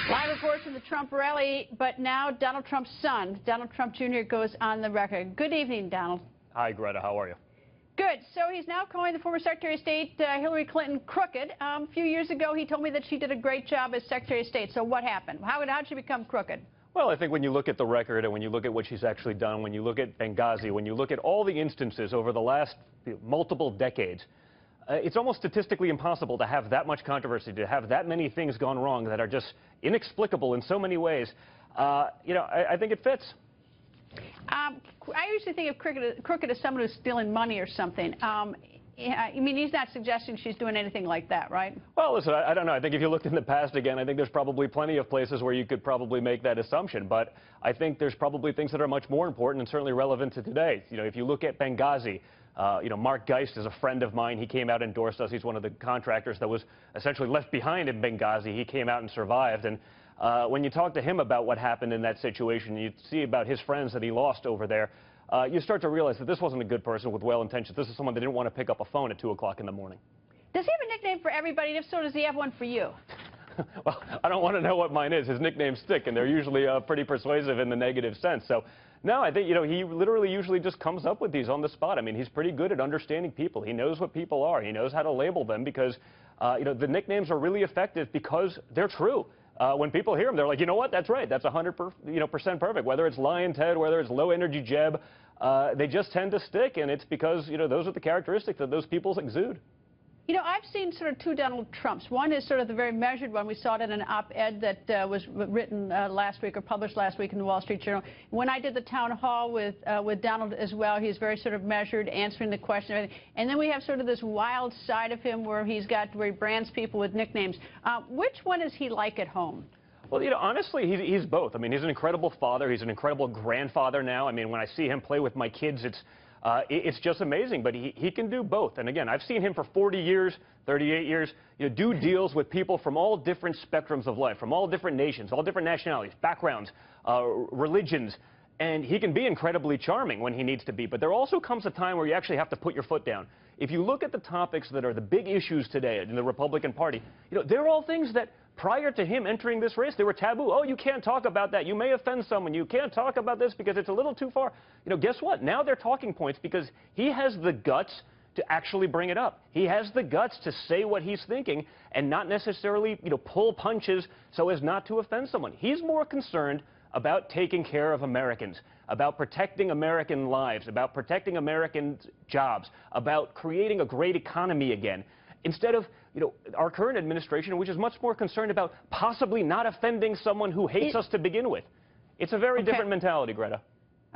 Live reports from the Trump rally, but now Donald Trump's son, Donald Trump Jr., goes on the record. Good evening, Donald. Hi, Greta. How are you? Good. So he's now calling the former Secretary of State, Hillary Clinton, crooked. A few years ago, he told me that she did a great job as Secretary of State. So what happened? How did she become crooked? Well, I think when you look at the record and when you look at what she's actually done, when you look at Benghazi, when you look at all the instances over the last multiple decades, it's almost statistically impossible to have that much controversy, to have that many things gone wrong that are just inexplicable in so many ways. I think it fits. I usually think of crooked as someone who's stealing money or something. I mean, he's not suggesting she's doing anything like that, right? Well, listen, I don't know. I think if you looked in the past again, I think there's probably plenty of places where you could probably make that assumption. But I think there's probably things that are much more important and certainly relevant to today. You know, if you look at Benghazi, Mark Geist is a friend of mine. He came out and endorsed us. He's one of the contractors that was essentially left behind in Benghazi. He came out and survived. And when you talk to him about what happened in that situation, you see about his friends that he lost over there, you start to realize that this wasn't a good person with well intentions. This is someone that didn't want to pick up a phone at 2 o'clock in the morning. Does he have a nickname for everybody? And if so, does he have one for you? Well, I don't want to know what mine is. His nicknames stick, and they're usually pretty persuasive in the negative sense. So, no, I think, he literally usually just comes up with these on the spot. I mean, he's pretty good at understanding people. He knows what people are. He knows how to label them because, the nicknames are really effective because they're true. When people hear them, they're like, you know what, that's right. That's 100% perfect. Whether it's Lion Ted, whether it's Low Energy Jeb, they just tend to stick, and it's because, those are the characteristics that those people exude. I've seen sort of two Donald Trumps. One is sort of the very measured one. We saw it in an op-ed that was written last week or published last week in the Wall Street Journal. When I did the town hall with Donald as well, he's very sort of measured, answering the question and everything. And then we have sort of this wild side of him where he brands people with nicknames. Which one is he like at home? Well, honestly, he's both. I mean, he's an incredible father. He's an incredible grandfather now. I mean, when I see him play with my kids, it's just amazing. But he can do both. And again, I've seen him for 40 years, 38 years, do deals with people from all different spectrums of life, from all different nations, all different nationalities, backgrounds, religions. And he can be incredibly charming when he needs to be. But there also comes a time where you actually have to put your foot down. If you look at the topics that are the big issues today in the Republican Party, they're all things that prior to him entering this race, they were taboo. Oh, you can't talk about that. You may offend someone. You can't talk about this because it's a little too far. Guess what? Now they're talking points because he has the guts to actually bring it up. He has the guts to say what he's thinking and not necessarily, pull punches so as not to offend someone. He's more concerned about taking care of Americans, about protecting American lives, about protecting American jobs, about creating a great economy again, instead of, our current administration, which is much more concerned about possibly not offending someone who hates us to begin with. It's a very different mentality, Greta.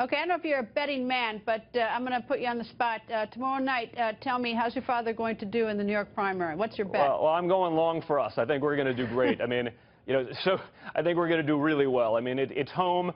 Okay, I don't know if you're a betting man, but I'm going to put you on the spot. Tomorrow night, tell me, how's your father going to do in the New York primary? What's your bet? Well, I'm going long for us. I think we're going to do great. I mean, so I think we're going to do really well. I mean, it's home.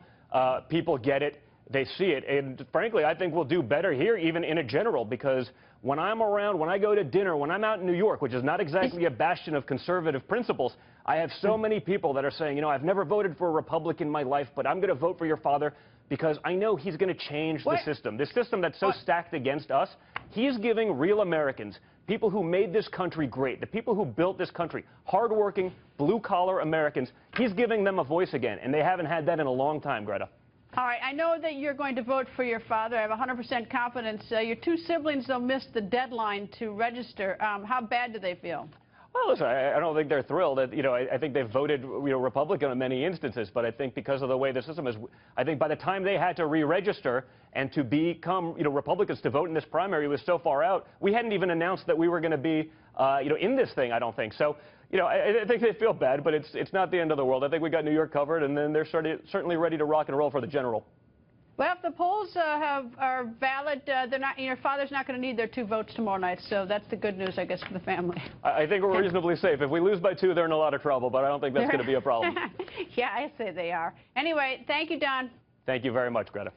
People get it. They see it. And frankly, I think we'll do better here, even in a general, because when I'm around, when I go to dinner, when I'm out in New York, which is not exactly a bastion of conservative principles, I have so many people that are saying, I've never voted for a Republican in my life, but I'm going to vote for your father because I know he's going to change the system. This system that's so stacked against us, he's giving real Americans, people who made this country great, the people who built this country, hardworking, blue-collar Americans, he's giving them a voice again, and they haven't had that in a long time, Greta. All right, I know that you're going to vote for your father. I have 100% confidence. Your two siblings, though, missed the deadline to register. How bad do they feel? Well, listen, I don't think they're thrilled. I think they've voted Republican in many instances, but I think because of the way the system is, I think by the time they had to re-register and to become Republicans to vote in this primary was so far out, we hadn't even announced that we were going to be in this thing, I don't think. So, I think they feel bad, but it's not the end of the world. I think we got New York covered, and then they're certainly ready to rock and roll for the general. Well, if the polls are valid, your father's not going to need their 2 votes tomorrow night, so that's the good news, I guess, for the family. I think we're reasonably safe. If we lose by 2, they're in a lot of trouble, but I don't think that's going to be a problem. Yeah, I say they are. Anyway, thank you, Don. Thank you very much, Greta.